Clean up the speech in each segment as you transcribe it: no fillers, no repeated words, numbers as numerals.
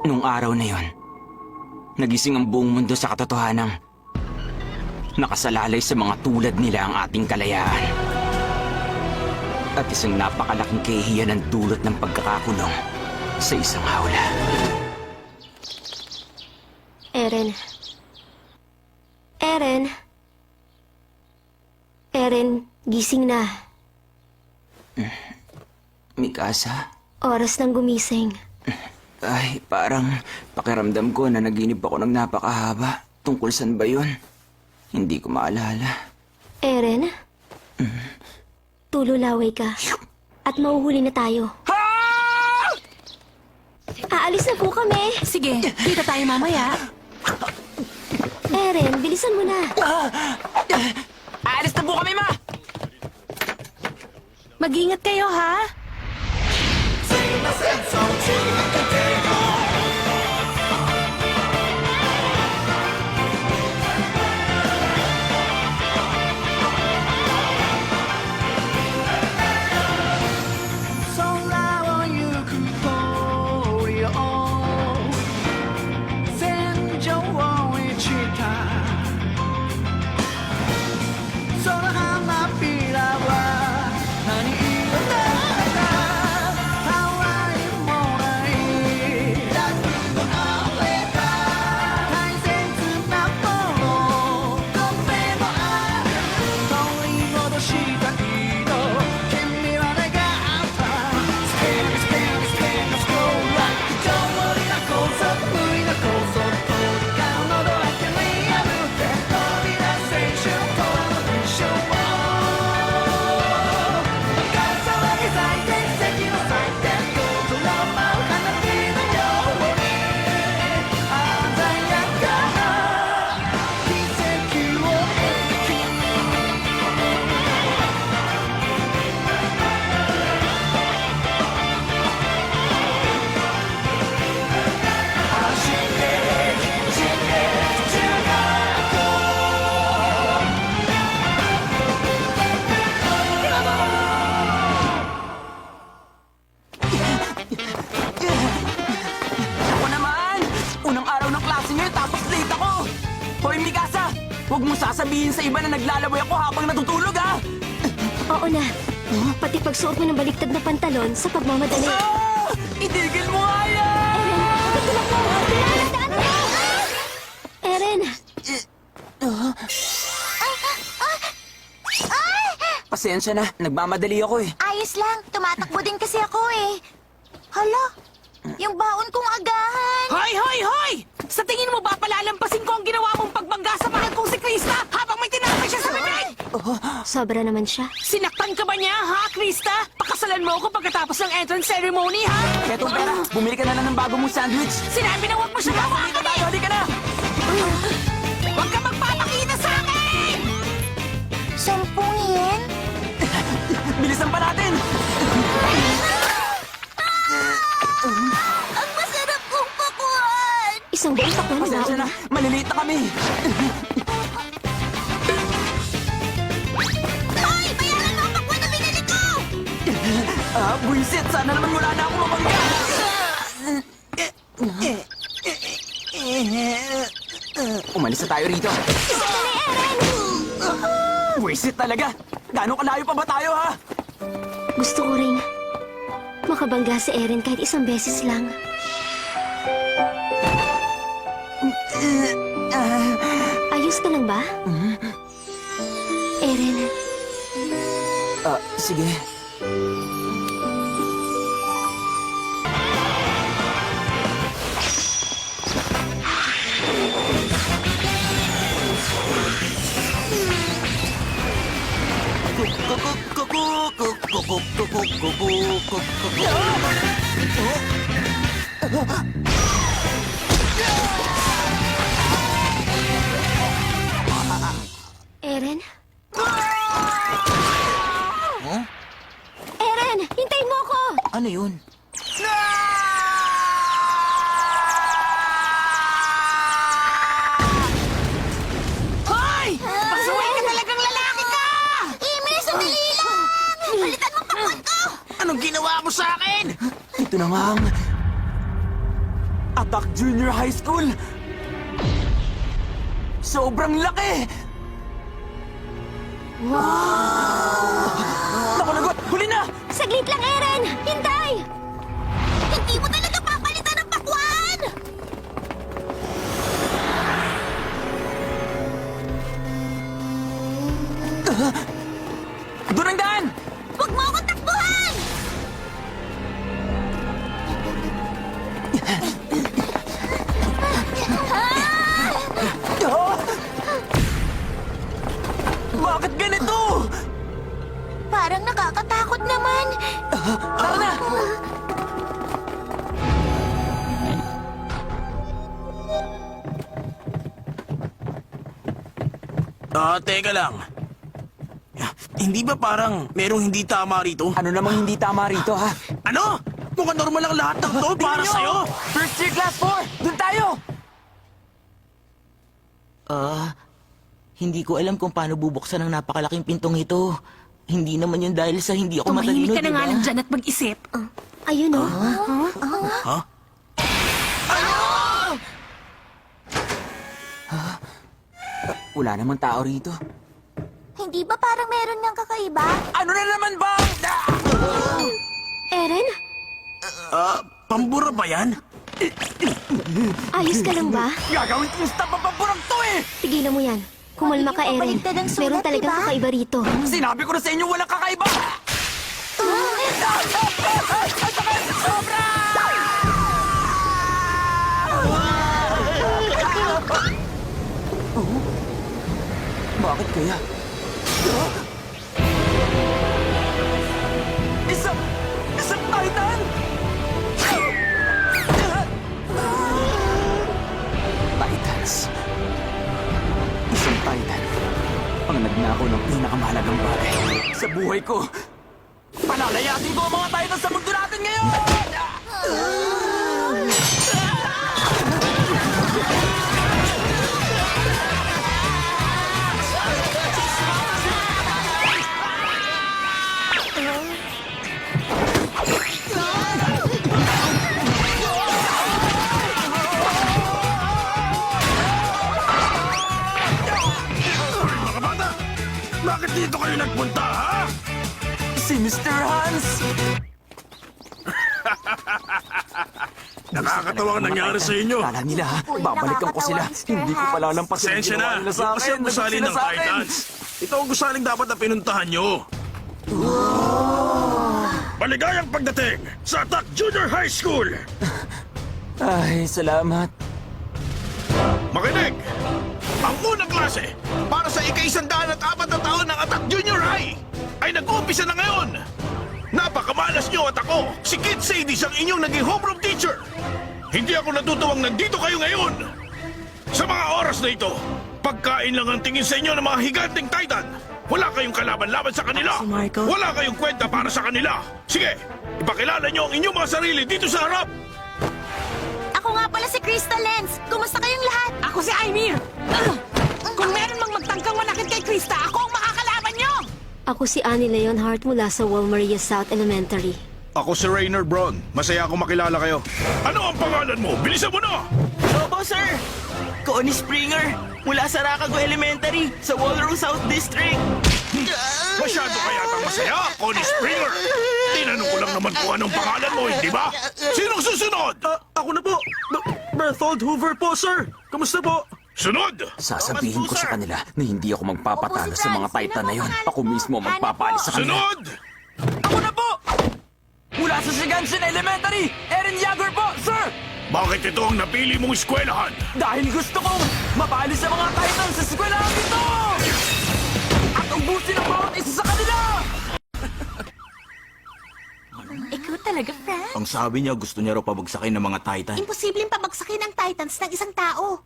Nung araw na yon, nagising ang buong mundo sa katotohanang nakasalalay sa mga tulad nila ang ating kalayaan. At isang napakalaking kahihiyan ang dulot ng pagkakakulong sa isang hawla. Eren. Eren. Eren, gising na. Mikasa? Oras ng gumising. Ay, parang pakiramdam ko na naginip ako ng napakahaba. Tungkol saan ba yun? Hindi ko maalala. Eren? Tululaway ka. At mauhuli na tayo. Aalis na po kami. Sige, kita tayo mamaya. Eren, bilisan mo na. Aalis na po kami, ma! Mag-ingat kayo, ha? Ako naman! Unang araw ng klase ngayon tapos late ako! Hoy, Mikasa! Huwag mong sasabihin sa iba na naglalaway ako habang natutulog, ha? Oo na. Pati pagsuot mo ng baliktad na pantalon sa pagmamadali. Ah! Itigil mo nga yan! Eren! Pasensya na, nagmamadali ako eh. Ayos lang. Tumatakbo din kasi ako eh. Hala, yung baon kong agahan. Hoy, hoy, hoy! Sa tingin mo ba palalampasin ko ang ginawa mong pagbangga sa mahal kong si Krista habang may tinapay siya sa bibig? Sobra naman siya. Sinaktan ka ba niya, ha, Krista? Pakasalan mo ako pagkatapos ng entrance ceremony, ha? Eto, pera, bumili ka na lang ng bago mong sandwich. Sinabi na huwag mo siya hawakan eh! Tayo, di ka na! Huwag ka magpapakita sa akin! 10 yen? Bilisan pa natin! Ang masarap kong pakuan! Isang buong takwan Pasensya na, maliliit na kami. Hoy! Bayaran mo ang pakuan na binili ko! Buisit, sana naman wala na akong mabangga. Umalis na tayo rito. Buisit talaga. Gano'ng kalayo pa ba tayo, ha? Gusto ko rin makabangga si Eren kahit isang beses lang. Ayos ka lang ba? Eren, Sige. Eren? Eren, hintayin mo ako! Ano yun? Hoy! Pasuway ka talagang lalaki ka! Emil, sandali lang! Balitan mo pakuan ko! Anong ginawa mo sa akin? Ito na nga ang... Attack Junior High School! Sobrang laki! Naku, lagot! Huli na! Saglit lang, Eren! Hintay! Hindi mo talaga papalitan ng pakwan! Doon ang daan! Huwag mo akong takbuhan! Ah! Bakit ganito? Parang nakakatakot naman. Tara na! Teka lang. Hindi ba parang merong hindi tama rito? Ano namang hindi tama rito, ha? Ano? Mukhang normal lang lahat ng to para Tingnan nyo! sa'yo. First year class 4! Doon tayo! Hindi ko alam kung paano bubuksan ang napakalaking pintong ito. Hindi naman yun dahil sa hindi ako Tumahimik matalino, ka na nga diba? lang dyan at mag-isip. Ayun, oh. Wala namang tao rito. Hindi ba parang meron niyang kakaiba? Ano na naman bang... Eren? Pambura ba yan? Ayos ka lang ba? Gagawin ko yung stop ang pampurang to eh! Tigilan mo yan. Kumalma ka, Eren. Pabaliktad ang sulat, Meron talagang diba? kakaiba rito. Sinabi ko na sa inyo walang kakaiba! Bakit kaya? Isang Titan! Titans. Isang Titan. Ang nagnakaw ng pinakamahalagang bagay sa buhay ko. Palalayasin ko ang mga Titans sa mundo natin ngayon! Mga bata! Bakit dito kayo nagpunta, ha? Si Mr. Hans! Nakakatawa ang nangyari sa inyo. Kala nila, Uy, babalikan ko sila. nakakatawa, Mr. Hindi ko Hans. palalampasin ang Pasensya ginawa na. nila sa Ito kasi akin. ang gusali Lagot ng sila sa akin. Titans. Ito ang gusaling dapat na pinuntahan nyo. Maligayang pagdating sa Attack Junior High School! Ay, salamat. Makinig! Ang unang klase para sa ika-104 na taon ng Attack Junior High ay nag-uumpisa na ngayon. Napakamalas nyo at ako, si Kid Sadie ang inyong naging homeroom teacher. Hindi ako natutuwang nandito kayo ngayon. Sa mga oras na ito, pagkain lang ang tingin sa inyo ng mga higanting Titan. Wala kayong kalaban-laban sa kanila. Wala kayong kwenta para sa kanila. Sige, ipakilala nyo ang inyong mga sarili dito sa harap. Ako nga pala si Crystal Lens. Kumusta kayong lahat? Ako si Ymir! Kung meron mang magtangkang manakit kay Krista, ako ang makakalaban nyo! Ako si Annie Leonhardt mula sa Walmaria South Elementary. Ako si Rainer Braun. Masaya akong makilala kayo. Ano ang pangalan mo? Bilisan mo na! Opo, sir! Connie Springer, mula sa Rakago Elementary, sa Walrong South District. Masyado ka yatang masaya, Connie Springer. Tinanong ko lang naman kung anong pangalan mo, hindi ba? Sinong susunod? Ako na po. Berthold Hoover po, sir. Kamusta po? Sunod! Sasabihin ko sa kanila na hindi ako magpapatalo sa mga Titan na yon. Ako mismo ang magpapalis sa kanila. Sunod! Ako na po! Mula sa Shiganshina Elementary, Eren Yeager po, sir! Bakit ito ang napili mong eskwelahan? Dahil gusto kong mapalis sa mga Titans sa eskwelahan dito! At ubusin ang bawat isa sa kanila! Ikaw talaga, Frank. Ang sabi niya, gusto niya raw pabagsakin ng mga Titan. Imposibleng pabagsakin ang Titans ng isang tao.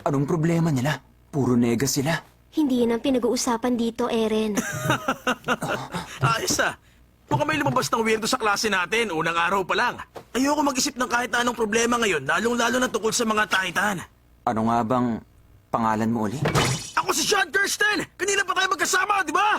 Anong problema nila? Puro nega sila. Hindi yan ang pinag-uusapan dito, Eren. Ayos ah. Mukhang may lumabas ng weirdo sa klase natin, unang araw pa lang. Ayoko mag-isip ng kahit na anong problema ngayon, lalong-lalo na tungkol sa mga Titan. Ano nga bang pangalan mo uli? Ako si Sean Kirsten! Kanina pa tayo magkasama, di ba?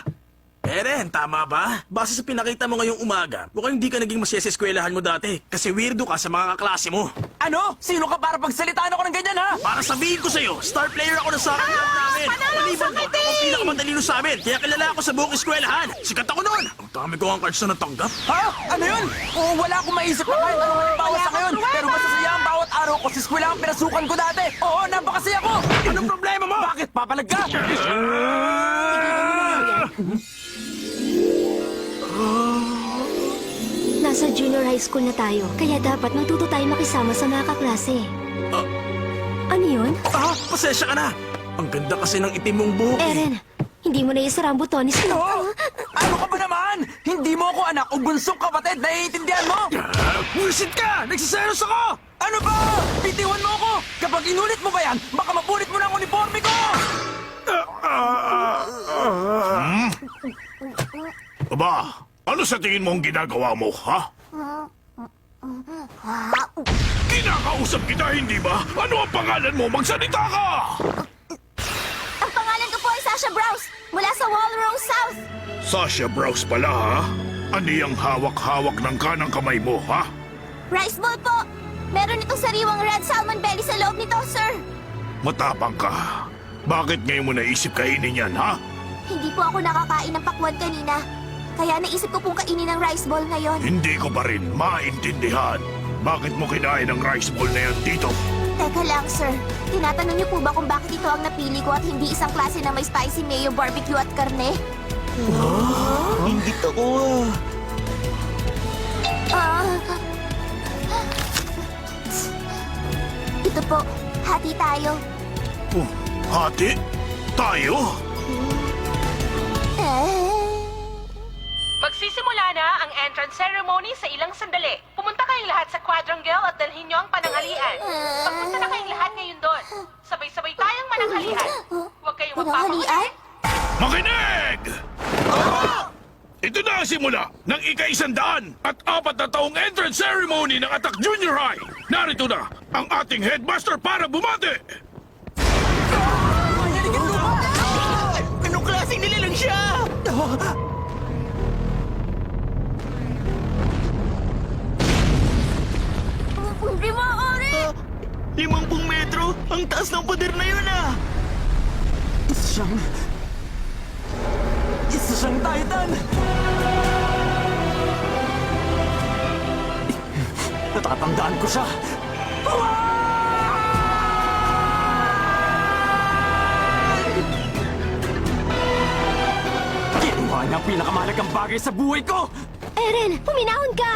Eren, tama ba? Base sa pinakita mo ngayong umaga, mukhang hindi ka naging masaya sa eskwelahan mo dati kasi weirdo ka sa mga kaklase mo. Ano? Sino ka para pagsalitaan ako ng ganyan, ha? Para sabihin ko sa'yo, star player ako na sa akin club namin. Maliban doon, ako ang pinakamatalino sa amin. Kaya kilala ako sa buong eskwelahan. Sikat ako noon. Ang dami ko ang cards na natanggap. Ha? Ano yun? Oo, wala akong maisip na kahit anong halimbawa sa ngayon. Pero masasaya ang bawat araw ko sa eskwelahan pinasukan ko dati. Oo, napakasaya ko. Anong problema mo? Bakit? Papalag ka? Nasa junior high school na tayo, kaya dapat matuto tayo makisama sa mga kaklase. Ano yun? Pasensya ka na. Ang ganda kasi ng itim mong buhok. Eren, hindi mo na isara ang butones mo. Oo? Ano ka ba naman? Hindi mo ako anak o bunsong kapatid. Naiintindihan mo? Bullshit ka! Nagsiselos ako! Ano ba? Bitiwan mo ako! Kapag inulit mo ba yan, baka mapunit mo na ang uniforme ko! Aba, ano sa tingin mo ang ginagawa mo, ha? Kinakausap kita, hindi ba? Ano ang pangalan mo? Magsalita ka! Ang pangalan ko po ay Sasha Browse, mula sa Walrose South. Sasha Browse pala, ha? Ano yung hawak-hawak ng kanang kamay mo, ha? Rice ball po. Meron itong sariwang red salmon belly sa loob nito, sir. Matapang ka. Bakit ngayon mo naisip kainin yan, ha? Hindi po ako nakakain ng pakwan kanina. Kaya naisip ko pong kainin ng rice ball ngayon. Hindi ko pa rin maintindihan. Bakit mo kinain ang rice ball na yan dito? Teka lang, sir. Tinatanong niyo po ba kung bakit ito ang napili ko at hindi isang klase na may spicy mayo, barbecue at karne? Hindi ako Ah. Ito po, hati tayo. Oh, hati? Tayo? Magsisimula na ang entrance ceremony sa ilang sandali. Pumunta kayong lahat sa quadrangle at dalhin niyo ang pananghalian. Pagpunta na kayong lahat ngayon doon. Sabay-sabay tayong mananghalian. Huwag kayong Pananghalian? magpapakali. Makinig! Ito na ang simula ng ika-100 at 4 na taong entrance ceremony ng Attack Junior High. Narito na ang ating headmaster para bumati. Anong klaseng nilalang siya? Hindi maaari! 50 metro? Ang taas ng pader na yun Isa siyang Titan! Natatandaan ko siya! Ginawa niya ang pinakamahalagang bagay sa buhay ko! Eren, puminahon ka!